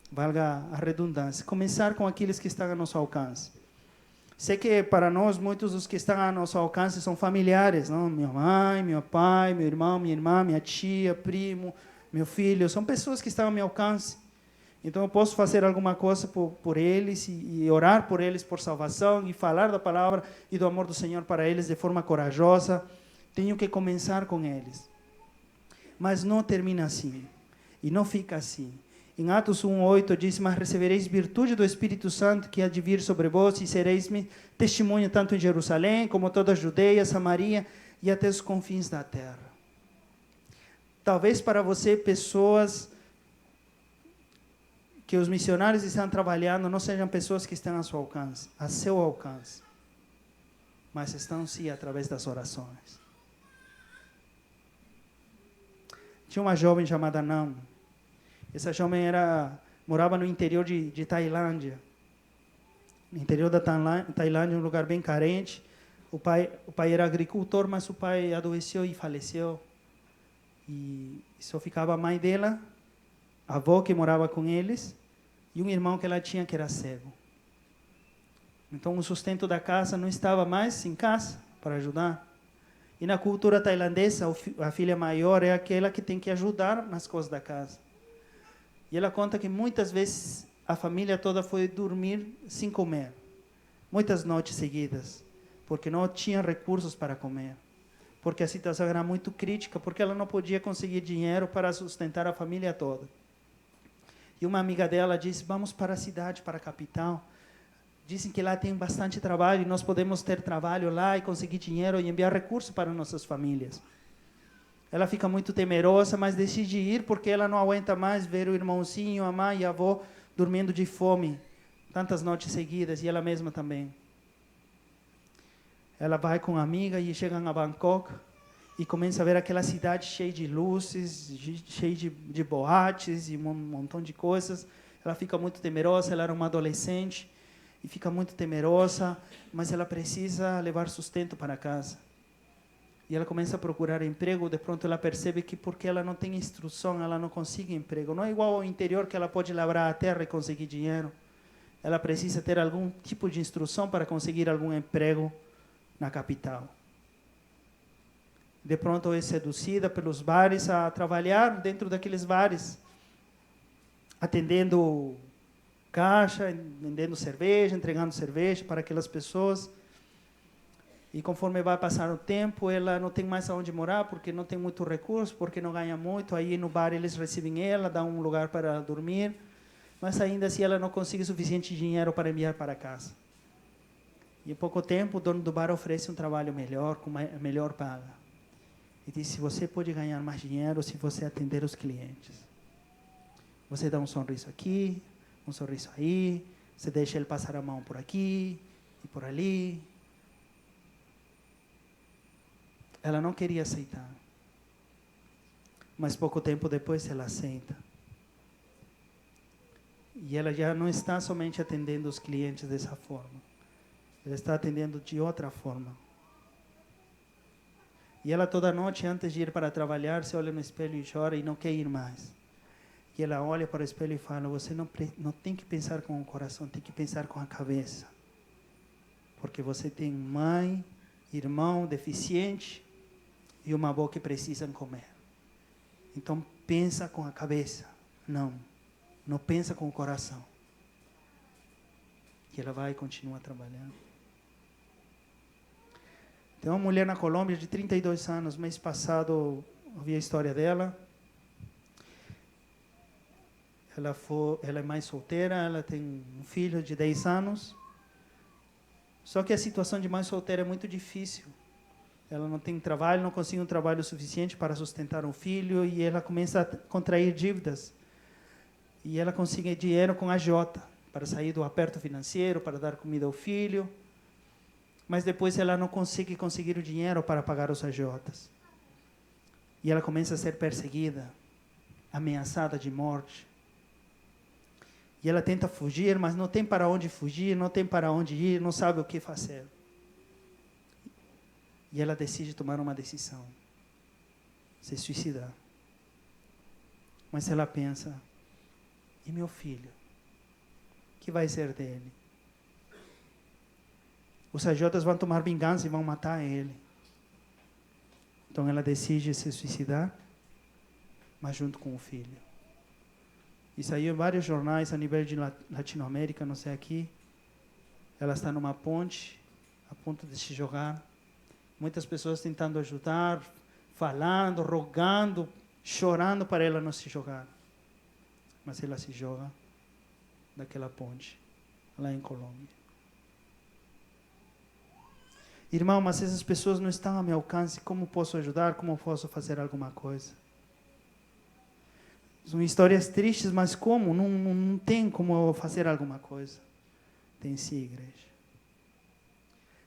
Valga a redundância. Começar com aqueles que estão a nosso alcance. Sei que para nós, muitos dos que estão a nosso alcance são familiares, não? Minha mãe, meu pai, meu irmão, minha irmã, minha tia, primo, meu filho. São pessoas que estão ao meu alcance. Então, eu posso fazer alguma coisa por eles e orar por eles por salvação e falar da palavra e do amor do Senhor para eles de forma corajosa. Tenho que começar com eles. Mas não termina assim. E não fica assim. Em Atos 1:8 diz, mas recebereis virtude do Espírito Santo que há de vir sobre vós e sereis testemunha tanto em Jerusalém como toda a Judeia, Samaria e até os confins da terra. Talvez para você pessoas que os missionários estão trabalhando não sejam pessoas que estão a seu alcance, mas estão sim através das orações. Tinha uma jovem chamada Nam. Essa jovem morava no interior de Tailândia. No interior da Tailândia, um lugar bem carente. O pai era agricultor, mas o pai adoeceu e faleceu. E só ficava a mãe dela, a avó que morava com eles, e um irmão que ela tinha que era cego. Então, o sustento da casa não estava mais em casa para ajudar. E na cultura tailandesa, a filha maior é aquela que tem que ajudar nas coisas da casa. E ela conta que muitas vezes a família toda foi dormir sem comer. Muitas noites seguidas. Porque não tinha recursos para comer. Porque a situação era muito crítica, porque ela não podia conseguir dinheiro para sustentar a família toda. E uma amiga dela disse, vamos para a cidade, para a capital. Dizem que lá tem bastante trabalho e nós podemos ter trabalho lá e conseguir dinheiro e enviar recursos para nossas famílias. Ela fica muito temerosa, mas decide ir porque ela não aguenta mais ver o irmãozinho, a mãe e a avó dormindo de fome tantas noites seguidas, e ela mesma também. Ela vai com a amiga e chegam a Bangkok e começa a ver aquela cidade cheia de luzes, cheia de boates e um montão de coisas. Ela fica muito temerosa, ela era uma adolescente e fica muito temerosa, mas ela precisa levar sustento para casa. E ela começa a procurar emprego, de pronto ela percebe que porque ela não tem instrução, ela não consegue emprego. Não é igual ao interior que ela pode labrar a terra e conseguir dinheiro. Ela precisa ter algum tipo de instrução para conseguir algum emprego na capital. De pronto é seduzida pelos bares a trabalhar dentro daqueles bares, atendendo caixa, vendendo cerveja, entregando cerveja para aquelas pessoas. E conforme vai passar o tempo, ela não tem mais aonde morar, porque não tem muito recurso, porque não ganha muito. Aí no bar eles recebem ela, dão um lugar para dormir, mas ainda assim ela não consegue suficiente dinheiro para enviar para casa. E em pouco tempo o dono do bar oferece um trabalho melhor, com melhor paga. E diz, se você pode ganhar mais dinheiro se você atender os clientes. Você dá um sorriso aqui, um sorriso aí, você deixa ele passar a mão por aqui e por ali. Ela não queria aceitar. Mas pouco tempo depois ela aceita. E ela já não está somente atendendo os clientes dessa forma. Ela está atendendo de outra forma. E ela toda noite, antes de ir para trabalhar, se olha no espelho e chora e não quer ir mais. E ela olha para o espelho e fala, você não tem que pensar com o coração, tem que pensar com a cabeça. Porque você tem mãe, irmão deficiente e uma avó que precisam comer. Então, pensa com a cabeça. Não pensa com o coração. E ela vai e continua trabalhando. Tem uma mulher na Colômbia de 32 anos. Mês passado, ouvi a história dela. Ela é mãe solteira, ela tem um filho de 10 anos. Só que a situação de mãe solteira é muito difícil. Ela não tem trabalho, não consegue um trabalho suficiente para sustentar um filho e ela começa a contrair dívidas. E ela consegue dinheiro com a agiota para sair do aperto financeiro, para dar comida ao filho. Mas depois ela não consegue conseguir o dinheiro para pagar os agiotas. E ela começa a ser perseguida, ameaçada de morte. E ela tenta fugir, mas não tem para onde fugir, não tem para onde ir, não sabe o que fazer. E ela decide tomar uma decisão. Se suicidar. Mas ela pensa, e meu filho? O que vai ser dele? Os agiotas vão tomar vingança e vão matar ele. Então ela decide se suicidar, mas junto com o filho. E saiu em vários jornais a nível de Latinoamérica, não sei aqui. Ela está numa ponte, a ponto de se jogar. Muitas pessoas tentando ajudar, falando, rogando, chorando para ela não se jogar. Mas ela se joga daquela ponte, lá em Colômbia. Irmão, mas essas pessoas não estão a meu alcance. Como posso ajudar? Como posso fazer alguma coisa? São histórias tristes, mas como? Não tem como eu fazer alguma coisa. Tem sim, igreja.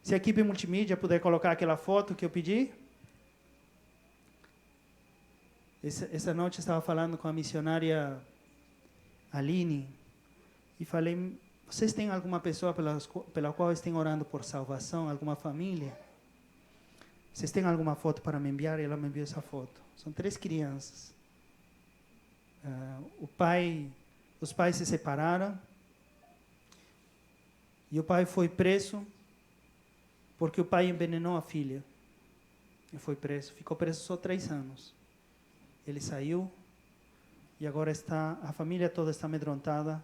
Se a equipe multimídia puder colocar aquela foto que eu pedi. Essa noite eu estava falando com a missionária Aline e falei, vocês têm alguma pessoa pela qual estão orando por salvação? Alguma família? Vocês têm alguma foto para me enviar? E ela me enviou essa foto. São 3 crianças. Os pais se separaram e o pai foi preso porque o pai envenenou a filha. E foi preso. Ficou preso só 3 anos. Ele saiu e agora a família toda está amedrontada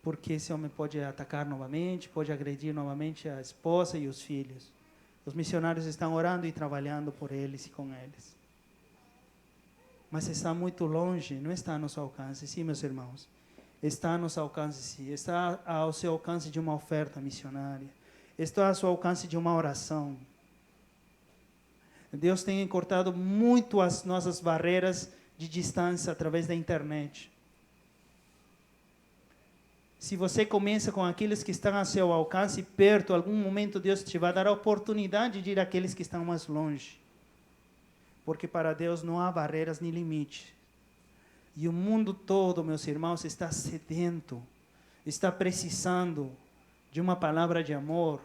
porque esse homem pode atacar novamente, pode agredir novamente a esposa e os filhos. Os missionários estão orando e trabalhando por eles e com eles. Mas está muito longe, não está a nosso alcance. Sim, meus irmãos, está a nosso alcance, sim. Está ao seu alcance de uma oferta missionária. Está ao seu alcance de uma oração. Deus tem encurtado muito as nossas barreiras de distância através da internet. Se você começa com aqueles que estão a seu alcance perto, em algum momento Deus te vai dar a oportunidade de ir àqueles que estão mais longe. Porque para Deus não há barreiras nem limites. E o mundo todo, meus irmãos, está sedento, está precisando de uma palavra de amor,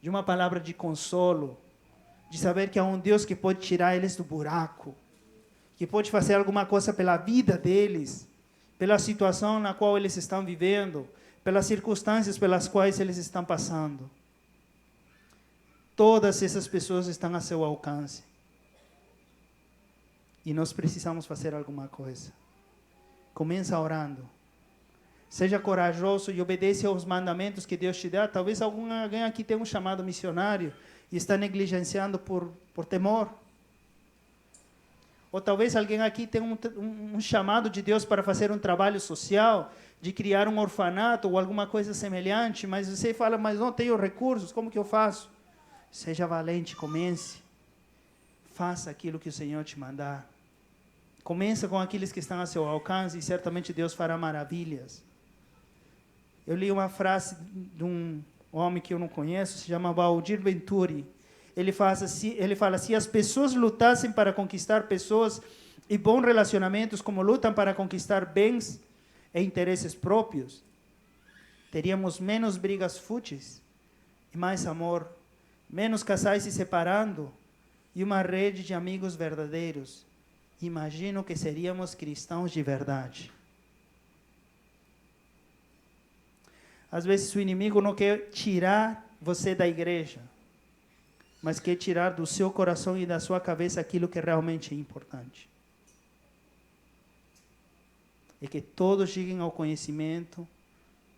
de uma palavra de consolo, de saber que há um Deus que pode tirar eles do buraco, que pode fazer alguma coisa pela vida deles, pela situação na qual eles estão vivendo, pelas circunstâncias pelas quais eles estão passando. Todas essas pessoas estão a seu alcance. E nós precisamos fazer alguma coisa. Começa orando. Seja corajoso e obedeça aos mandamentos que Deus te dá. Talvez alguém aqui tenha um chamado missionário e está negligenciando por temor. Ou talvez alguém aqui tenha um chamado de Deus para fazer um trabalho social, de criar um orfanato ou alguma coisa semelhante, mas você fala, mas não tenho recursos, como que eu faço? Seja valente, comece. Faça aquilo que o Senhor te mandar. Começa com aqueles que estão a seu alcance e certamente Deus fará maravilhas. Eu li uma frase de um homem que eu não conheço, se chama Valdir Venturi. Ele fala assim, as pessoas lutassem para conquistar pessoas e bons relacionamentos como lutam para conquistar bens e interesses próprios, teríamos menos brigas fúteis e mais amor, menos casais se separando e uma rede de amigos verdadeiros, imagino que seríamos cristãos de verdade. Às vezes o inimigo não quer tirar você da igreja, mas quer tirar do seu coração e da sua cabeça aquilo que realmente é importante. É que todos cheguem ao conhecimento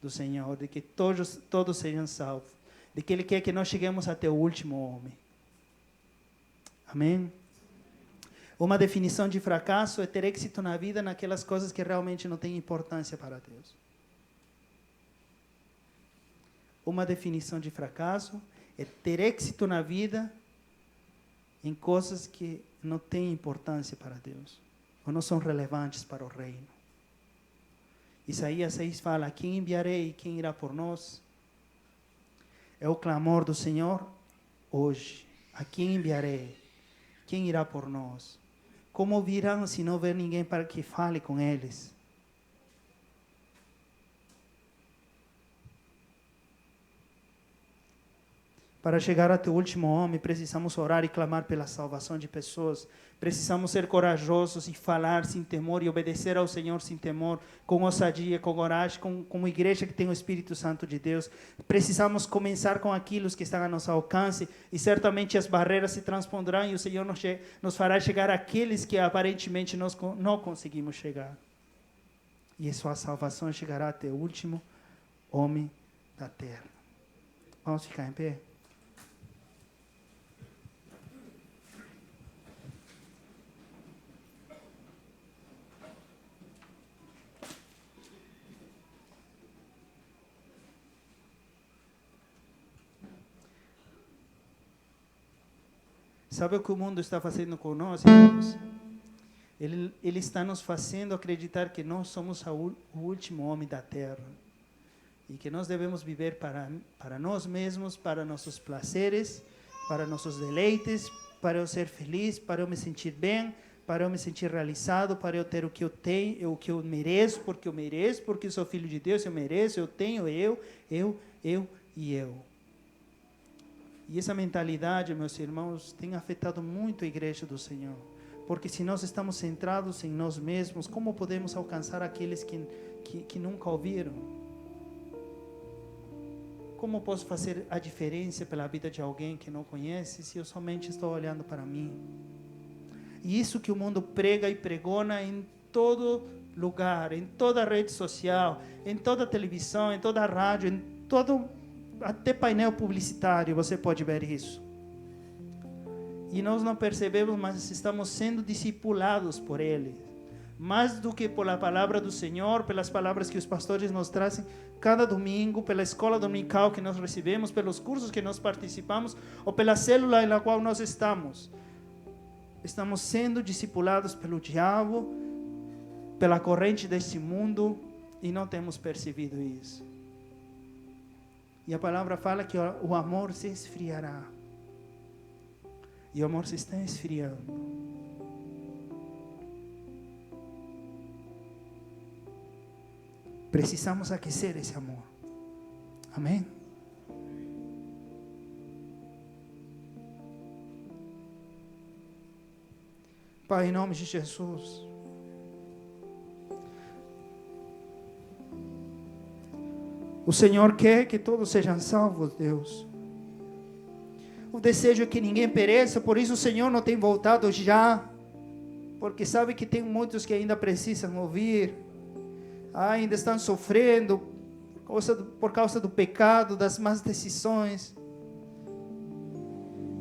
do Senhor, de que todos sejam salvos, de que Ele quer que nós cheguemos até o último homem. Amém? Uma definição de fracasso é ter êxito na vida naquelas coisas que realmente não têm importância para Deus. Uma definição de fracasso é ter êxito na vida em coisas que não têm importância para Deus, ou não são relevantes para o reino. Isaías 6 fala: quem enviarei, quem irá por nós? É o clamor do Senhor hoje. A quem enviarei? Quem irá por nós? Como virão se não houver ninguém para que fale com eles? Para chegar até o último homem, precisamos orar e clamar pela salvação de pessoas. Precisamos ser corajosos e falar sem temor e obedecer ao Senhor sem temor, com ousadia, com coragem, como igreja que tem o Espírito Santo de Deus. Precisamos começar com aquilo que está a nosso alcance e certamente as barreiras se transponderão e o Senhor nos fará chegar àqueles que aparentemente nós não conseguimos chegar. E a sua salvação chegará até o último homem da terra. Vamos ficar em pé? Sabe o que o mundo está fazendo com nós, irmãos? Ele está nos fazendo acreditar que nós somos o último homem da terra. E que nós devemos viver para nós mesmos, para nossos prazeres, para nossos deleites, para eu ser feliz, para eu me sentir bem, para eu me sentir realizado, para eu ter o que eu tenho, o que eu mereço, porque eu sou filho de Deus, eu mereço, eu tenho, eu. E essa mentalidade, meus irmãos, tem afetado muito a igreja do Senhor. Porque se nós estamos centrados em nós mesmos, como podemos alcançar aqueles que nunca ouviram? Como posso fazer a diferença pela vida de alguém que não conhece, se eu somente estou olhando para mim? E isso que o mundo prega e pregona em todo lugar, em toda rede social, em toda televisão, em toda rádio, em todo... até painel publicitário você pode ver isso. E nós não percebemos, mas estamos sendo discipulados por Ele. Mais do que pela palavra do Senhor, pelas palavras que os pastores nos trazem cada domingo, pela escola dominical que nós recebemos, pelos cursos que nós participamos, ou pela célula na qual nós estamos. Estamos sendo discipulados pelo diabo, pela corrente deste mundo, e não temos percebido isso. E a palavra fala que o amor se esfriará. E o amor se está esfriando. Precisamos aquecer esse amor. Amém? Pai, em nome de Jesus. O Senhor quer que todos sejam salvos, Deus. O desejo é que ninguém pereça, por isso o Senhor não tem voltado já, porque sabe que tem muitos que ainda precisam ouvir, ainda estão sofrendo por causa do pecado, das más decisões,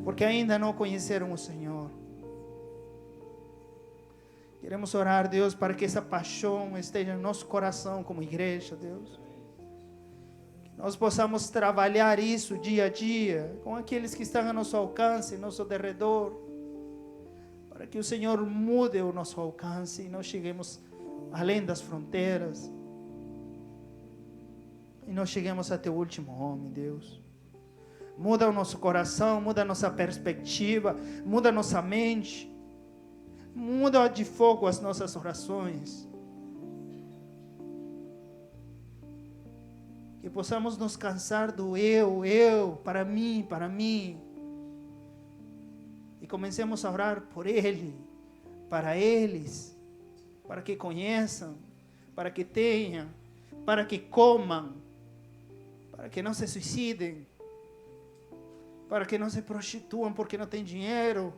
porque ainda não conheceram o Senhor. Queremos orar, Deus, para que essa paixão esteja em nosso coração como igreja, Deus. Nós possamos trabalhar isso dia a dia, com aqueles que estão a nosso alcance, nosso derredor, para que o Senhor mude o nosso alcance e nós cheguemos além das fronteiras, e nós cheguemos até o último homem, Deus. Muda o nosso coração, muda a nossa perspectiva, muda a nossa mente, muda de fogo as nossas orações. Que possamos nos cansar do eu, para mim. E comecemos a orar por Ele, para eles, para que conheçam, para que tenham, para que comam, para que não se suicidem, para que não se prostituam porque não tem dinheiro.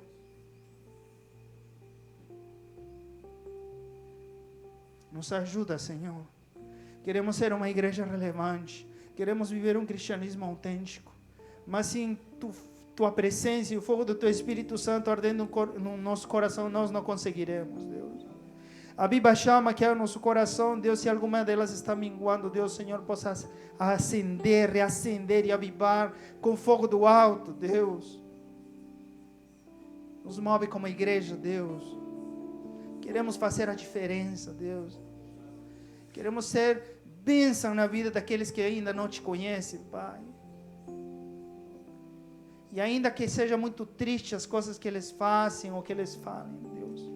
Nos ajuda, Senhor. Queremos ser uma igreja relevante. Queremos viver um cristianismo autêntico. Mas sem tua presença e o fogo do teu Espírito Santo ardendo no nosso coração, nós não conseguiremos, Deus. Aviva a chama que há no nosso coração, Deus, se alguma delas está minguando, Deus, Senhor, possa acender, reacender e avivar com fogo do alto, Deus. Nos move como igreja, Deus. Queremos fazer a diferença, Deus. Queremos ser bênção na vida daqueles que ainda não te conhecem, Pai. E ainda que seja muito triste as coisas que eles fazem ou que eles falem, Deus.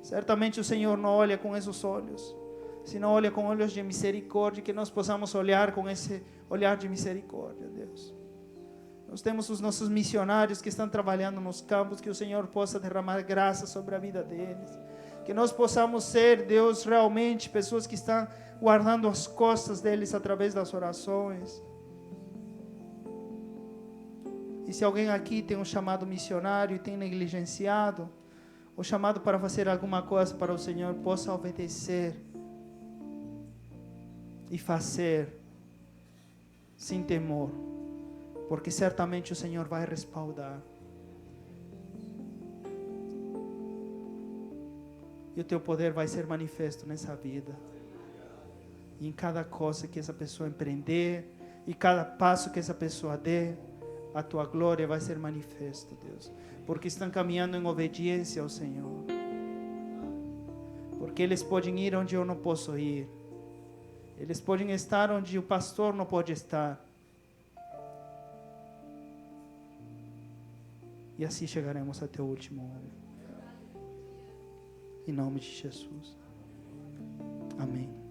Certamente o Senhor não olha com esses olhos, senão olha com olhos de misericórdia, que nós possamos olhar com esse olhar de misericórdia, Deus. Nós temos os nossos missionários que estão trabalhando nos campos, que o Senhor possa derramar graça sobre a vida deles. Que nós possamos ser, Deus, realmente pessoas que estão guardando as costas deles através das orações. E se alguém aqui tem um chamado missionário e tem negligenciado, o chamado para fazer alguma coisa para o Senhor, possa obedecer e fazer sem temor, porque certamente o Senhor vai respaldar. E o teu poder vai ser manifesto nessa vida. E em cada coisa que essa pessoa empreender, e cada passo que essa pessoa dê, a tua glória vai ser manifesta, Deus. Porque estão caminhando em obediência ao Senhor. Porque eles podem ir onde eu não posso ir. Eles podem estar onde o pastor não pode estar. E assim chegaremos até o último homem. Em nome de Jesus. Amém.